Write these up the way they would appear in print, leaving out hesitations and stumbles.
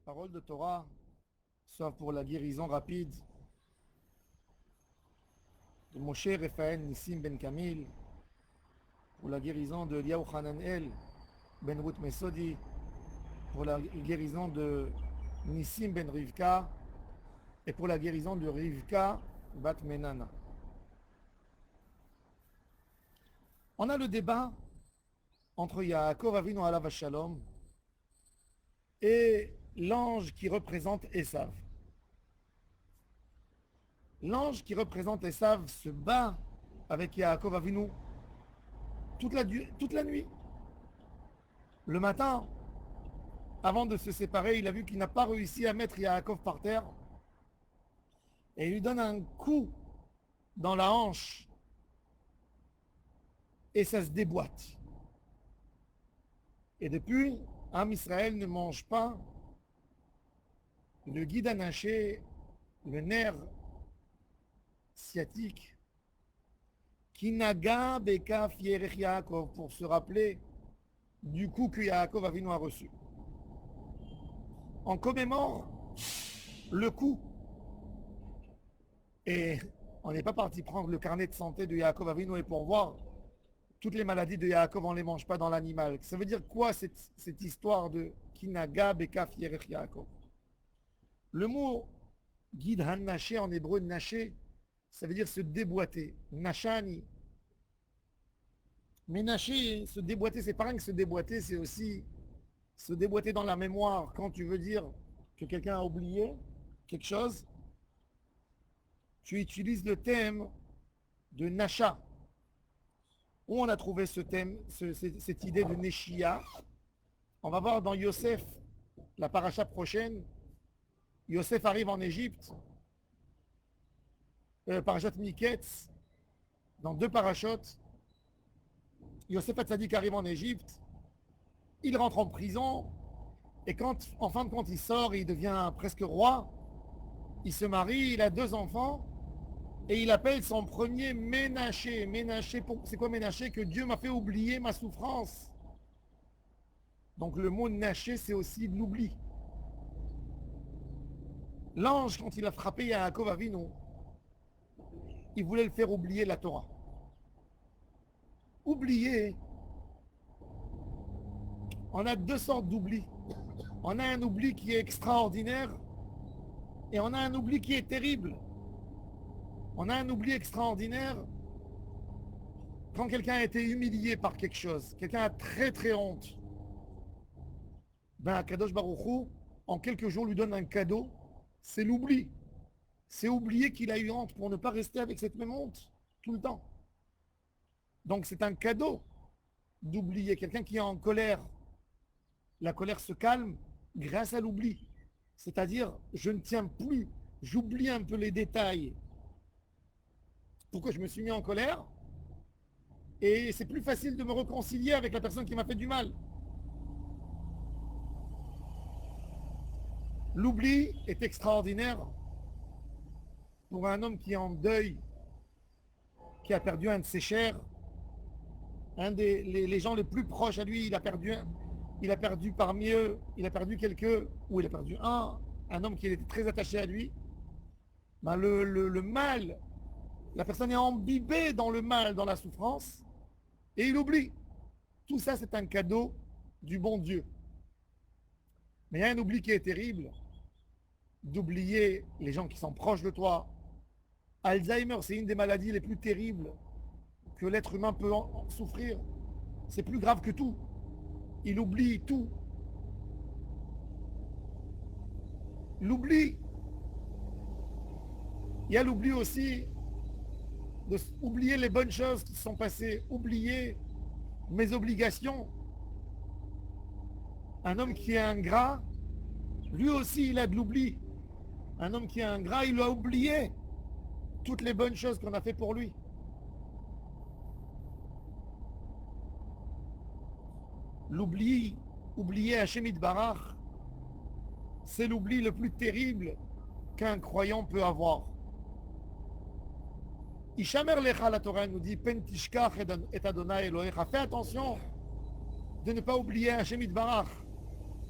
paroles de Torah, soit pour la guérison rapide de Moshe Raphaël Nissim Ben Kamil, pour la guérison de Eliyahu Hananel Ben Ruth Mesodi, pour la guérison de Nissim Ben Rivka et pour la guérison de Rivka Bat Menana. On a le débat entre Yaakov Avinu alav Shalom et l'ange qui représente Esav. L'ange qui représente Esav se bat avec Yaakov Avinu toute la nuit. Le matin, avant de se séparer, il a vu qu'il n'a pas réussi à mettre Yaakov par terre et il lui donne un coup dans la hanche et ça se déboîte. Et depuis, Am Israël ne mange pas le guide anaché, le nerf sciatique, Kinaga Bekaf Yerech Yaakov, pour se rappeler du coup que Yaakov Avinu a reçu. On commémore le coup. Et on n'est pas parti prendre le carnet de santé de Yaakov Avinu et pour voir toutes les maladies de Yaakov, on ne les mange pas dans l'animal. Ça veut dire quoi cette histoire de Kinaga Bekaf Yerech Yaakov? Le mot guide Han-Naché en hébreu Naché, ça veut dire se déboîter. Nashani. Mais Naché, se déboîter, c'est pas rien que se déboîter, c'est aussi se déboîter dans la mémoire. Quand tu veux dire que quelqu'un a oublié quelque chose, tu utilises le thème de Nasha. Où on a trouvé ce thème, cette idée de Neshia? On va voir dans Yosef, la paracha prochaine. Yosef arrive en Égypte, parachat Miketz, dans 2 parachotes. Yosef Hatzadik arrive en Égypte, il rentre en prison, et quand, en fin de compte, il sort, il devient presque roi, il se marie, il a 2 enfants, et il appelle son premier Ménaché. Ménaché, c'est quoi Ménaché? Que Dieu m'a fait oublier ma souffrance. Donc le mot Naché, c'est aussi de l'oubli. L'ange, quand il a frappé Yaakov Avinu, il voulait le faire oublier la Torah. Oublier, on a 2 sortes d'oubli. On a un oubli qui est extraordinaire et on a un oubli qui est terrible. On a un oubli extraordinaire quand quelqu'un a été humilié par quelque chose, quelqu'un a très très honte. Ben, Kadosh Baruch Hu, en quelques jours, lui donne un cadeau, c'est l'oubli. C'est oublier qu'il a eu honte pour ne pas rester avec cette même honte tout le temps. Donc c'est un cadeau d'oublier. Quelqu'un qui est en colère, la colère se calme grâce à l'oubli. C'est-à-dire, je ne tiens plus, j'oublie un peu les détails. Pourquoi je me suis mis en colère? Et c'est plus facile de me réconcilier avec la personne qui m'a fait du mal. L'oubli est extraordinaire pour un homme qui est en deuil, qui a perdu un de ses chers, les gens les plus proches à lui, il a perdu parmi eux, il a perdu il a perdu un homme qui était très attaché à lui. Ben le mal, la personne est imbibée dans le mal, dans la souffrance, et il oublie. Tout ça, c'est un cadeau du bon Dieu. Mais il y a un oubli qui est terrible, d'oublier les gens qui sont proches de toi. Alzheimer, c'est une des maladies les plus terribles que l'être humain peut en souffrir. C'est plus grave que tout. Il oublie tout. L'oubli. Il y a l'oubli aussi d'oublier les bonnes choses qui se sont passées, oublier mes obligations. Un homme qui est ingrat, lui aussi, il a de l'oubli. Un homme qui est ingrat, il a oublié toutes les bonnes choses qu'on a fait pour lui. L'oubli, oublier Hachem Itbarach, c'est l'oubli le plus terrible qu'un croyant peut avoir. Ishamer lecha, la Torah nous dit, Pen tishkach et Adonai Elohecha. Fais attention de ne pas oublier Hachem Itbarach.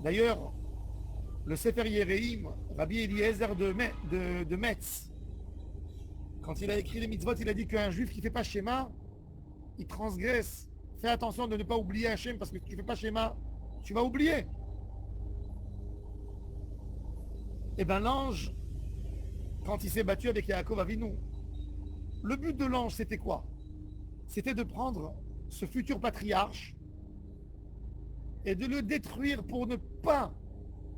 D'ailleurs, Le Sefer Yereim, Rabbi Eliezer de Metz, quand il a écrit les mitzvot, il a dit qu'un juif qui ne fait pas schéma, il transgresse. Fais attention de ne pas oublier Hachem, parce que si tu ne fais pas schéma, tu vas oublier. Et bien l'ange, quand il s'est battu avec Yaakov Avinu, le but de l'ange, c'était quoi? C'était de prendre ce futur patriarche et de le détruire pour ne pas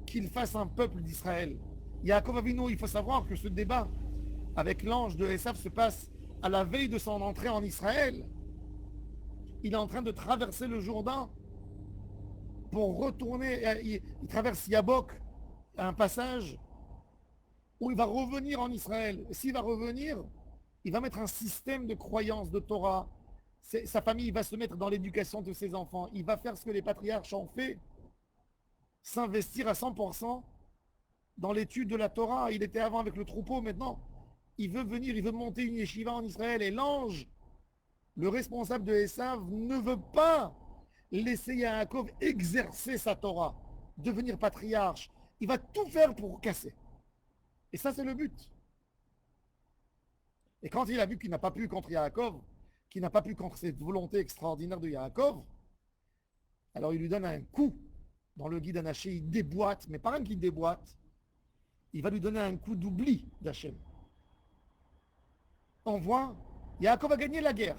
qu'il fasse un peuple d'Israël. Yaakov Avinu, il faut savoir que ce débat avec l'ange de Esav se passe à la veille de son entrée en Israël. Il est en train de traverser le Jourdain pour retourner. Il traverse Yabok, un passage où il va revenir en Israël. S'il va revenir, il va mettre un système de croyance, de Torah. Sa famille va se mettre dans l'éducation de ses enfants. Il va faire ce que les patriarches ont fait, s'investir à 100% dans l'étude de la Torah. Il était avant avec le troupeau, maintenant, il veut venir, il veut monter une yeshiva en Israël. Et l'ange, le responsable de Esav, ne veut pas laisser Yaakov exercer sa Torah, devenir patriarche. Il va tout faire pour casser. Et ça, c'est le but. Et quand il a vu qu'il n'a pas pu contre Yaakov, qu'il n'a pas pu contre cette volonté extraordinaire de Yaakov, alors il lui donne un coup dans le guide Anaché, il déboîte, mais pas même qu'il déboîte, il va lui donner un coup d'oubli d'Hachem. On voit, Yaakov a gagné la guerre.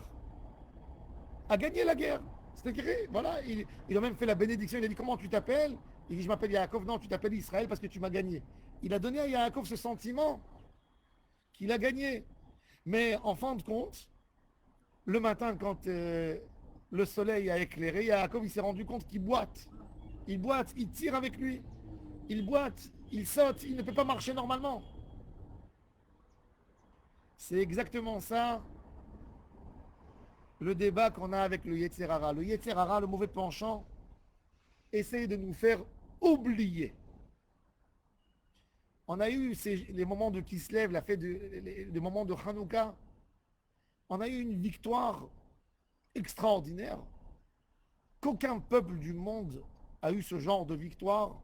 A gagné la guerre. C'est écrit, voilà, il a même fait la bénédiction, il a dit comment tu t'appelles? Il dit je m'appelle Yaakov, non tu t'appelles Israël parce que tu m'as gagné. Il a donné à Yaakov ce sentiment qu'il a gagné. Mais en fin de compte, le matin quand le soleil a éclairé, Yaakov il s'est rendu compte qu'il boite. Il boite, il tire avec lui. Il boite, il saute, il ne peut pas marcher normalement. C'est exactement ça le débat qu'on a avec le Yetzer Hara. Le Yetzer Hara, le mauvais penchant, essaye de nous faire oublier. On a eu les moments de Kislev, la fête les moments de Hanouka. On a eu une victoire extraordinaire qu'aucun peuple du monde a eu ce genre de victoire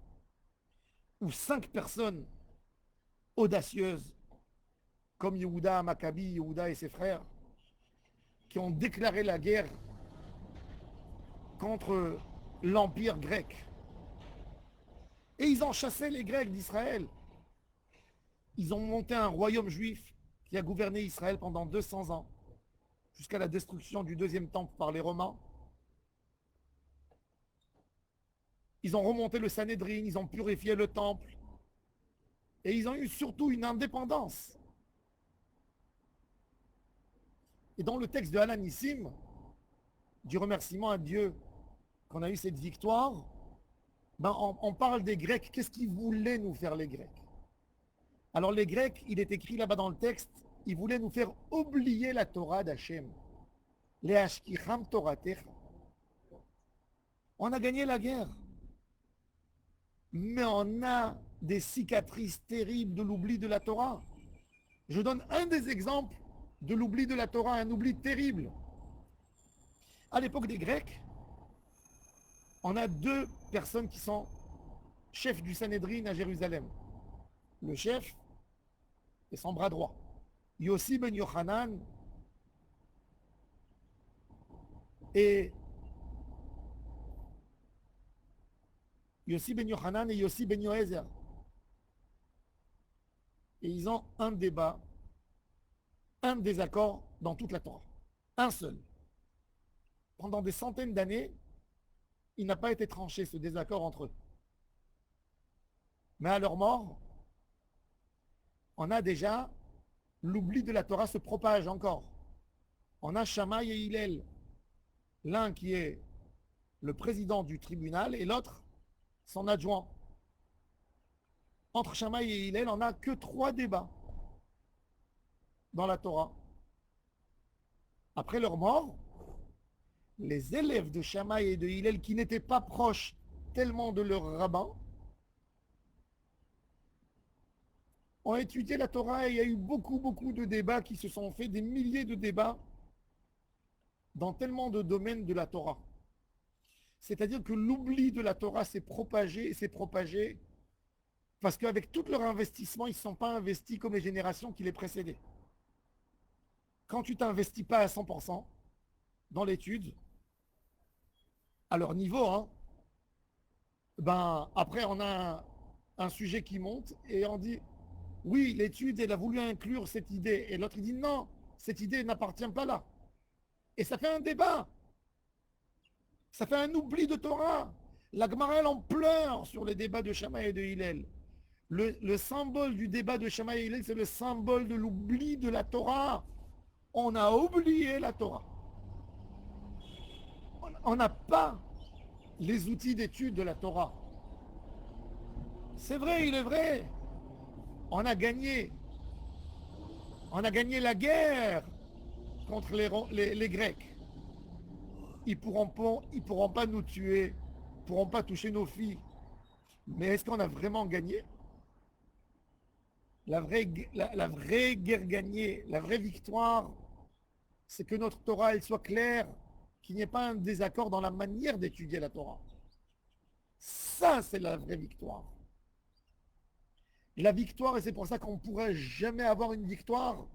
où 5 personnes audacieuses comme Yehuda, Maccabi, Yehuda et ses frères qui ont déclaré la guerre contre l'empire grec. Et ils ont chassé les Grecs d'Israël. Ils ont monté un royaume juif qui a gouverné Israël pendant 200 ans, jusqu'à la destruction du deuxième temple par les Romains. Ils ont remonté le Sanhédrin, ils ont purifié le temple. Et ils ont eu surtout une indépendance. Et dans le texte de Hananissim, du remerciement à Dieu qu'on a eu cette victoire, ben on parle des Grecs. Qu'est-ce qu'ils voulaient nous faire les Grecs? Alors les Grecs, il est écrit là-bas dans le texte, ils voulaient nous faire oublier la Torah d'Hachem. Les Ashkicham Toratecha. On a gagné la guerre. Mais on a des cicatrices terribles de l'oubli de la Torah. Je donne un des exemples de l'oubli de la Torah, un oubli terrible. À l'époque des Grecs, on a 2 personnes qui sont chefs du Sanhédrin à Jérusalem. Le chef et son bras droit. Yossi ben Yochanan et Yossi ben Yochanan et Yossi ben Yoézer. Et ils ont un débat, un désaccord dans toute la Torah. Un seul. Pendant des centaines d'années, il n'a pas été tranché ce désaccord entre eux. Mais à leur mort, on a déjà l'oubli de la Torah se propage encore. On a Shammai et Hillel, l'un qui est le président du tribunal et l'autre son adjoint. Entre Shammai et Hillel, on n'a que 3 débats dans la Torah. Après leur mort, les élèves de Shammai et de Hillel qui n'étaient pas proches tellement de leur rabbin ont étudié la Torah et il y a eu beaucoup de débats qui se sont faits, des milliers de débats dans tellement de domaines de la Torah. C'est-à-dire que l'oubli de la Torah s'est propagé Parce qu'avec tout leur investissement, ils ne sont pas investis comme les générations qui les précédaient. Quand tu t'investis pas à 100% dans l'étude, à leur niveau, hein, ben après on a un sujet qui monte et on dit oui, l'étude, elle a voulu inclure cette idée. Et l'autre, il dit non, cette idée n'appartient pas là. Et ça fait un débat. Ça fait un oubli de Torah. La Gemara, elle en pleure sur les débats de Shammai et de Hillel. Le symbole du débat de Shammai et Hillel, c'est le symbole de l'oubli de la Torah. On a oublié la Torah. On n'a pas les outils d'étude de la Torah. C'est vrai, il est vrai. On a gagné. On a gagné la guerre contre les Grecs. Ils pourront pas nous tuer, ils pourront pas toucher nos filles. Mais est-ce qu'on a vraiment gagné? La vraie guerre gagnée, la vraie victoire, c'est que notre Torah, elle soit claire, qu'il n'y ait pas un désaccord dans la manière d'étudier la Torah. Ça, c'est la vraie victoire. La victoire, et c'est pour ça qu'on ne pourrait jamais avoir une victoire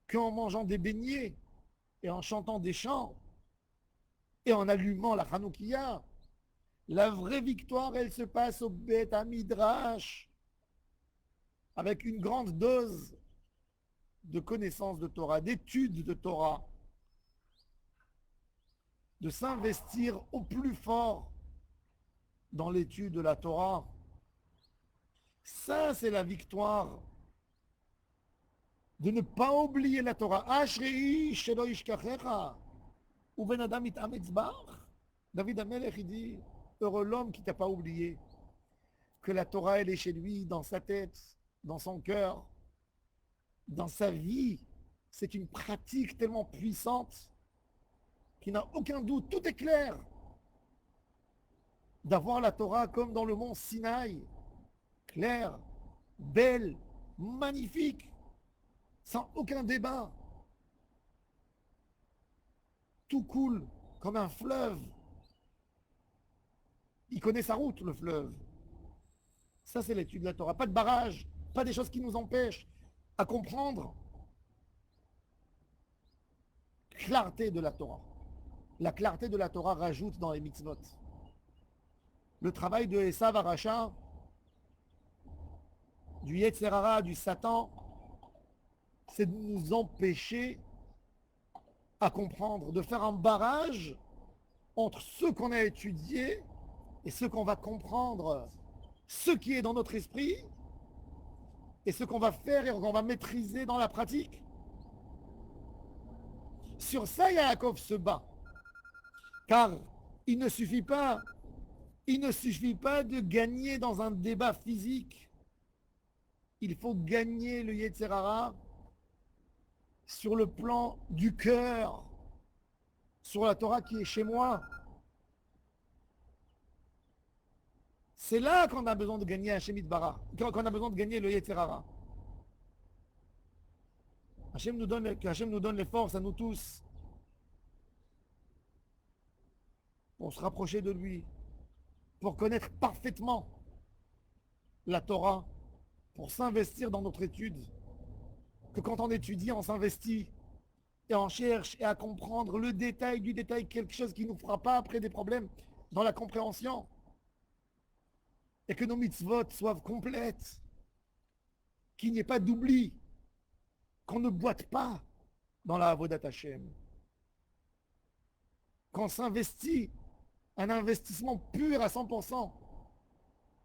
qu'en mangeant des beignets et en chantant des chants et en allumant la Hanoukia. La vraie victoire, elle se passe au Beth Midrash avec une grande dose de connaissance de Torah, d'études de Torah, de s'investir au plus fort dans l'étude de la Torah. Ça, c'est la victoire. De ne pas oublier la Torah. Ashrei shelo ishkachecha. Uven adam itametz bach. David Amelech, il dit, heureux l'homme qui t'a pas oublié que la Torah, elle est chez lui, dans sa tête, dans son cœur, dans sa vie. C'est une pratique tellement puissante qu'il n'a aucun doute, tout est clair. D'avoir la Torah comme dans le mont Sinaï, claire, belle, magnifique, sans aucun débat. Tout coule comme un fleuve. Il connaît sa route, le fleuve. Ça, c'est l'étude de la Torah. Pas de barrage, pas des choses qui nous empêchent à comprendre. Clarté de la Torah. La clarté de la Torah rajoute dans les mitzvot. Le travail de Esav Aracha, du Yetzer Hara, du Satan, c'est de nous empêcher à comprendre, de faire un barrage entre ce qu'on a étudié et ce qu'on va comprendre, ce qui est dans notre esprit et ce qu'on va faire et qu'on va maîtriser dans la pratique. Sur ça, Yaakov se bat. Car il ne suffit pas de gagner dans un débat physique. Il faut gagner le Yetzer Hara sur le plan du cœur, sur la Torah qui est chez moi. C'est là qu'on a besoin de gagner un Shemit Bara, qu'on a besoin de gagner le Yetzer Hara. Hachem nous donne les forces à nous tous pour se rapprocher de lui, pour connaître parfaitement la Torah, pour s'investir dans notre étude. Que quand on étudie, on s'investit et on cherche et à comprendre le détail du détail, quelque chose qui ne nous fera pas après des problèmes dans la compréhension. Et que nos mitzvot soient complètes, qu'il n'y ait pas d'oubli, qu'on ne boite pas dans la Avodat Hashem, qu'on s'investit, un investissement pur à 100%,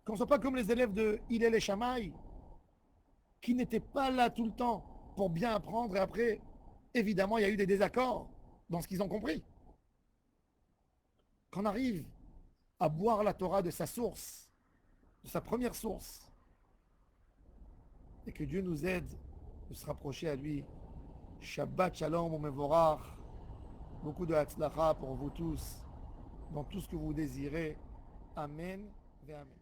qu'on ne soit pas comme les élèves de Hillel et Shammai, qui n'étaient pas là tout le temps pour bien apprendre, et après, évidemment, il y a eu des désaccords dans ce qu'ils ont compris. Qu'on arrive à boire la Torah de sa source, de sa première source, et que Dieu nous aide de se rapprocher à lui. Shabbat Shalom Mevorach, beaucoup de Hatzlacha pour vous tous, dans tout ce que vous désirez. Amen et Amen.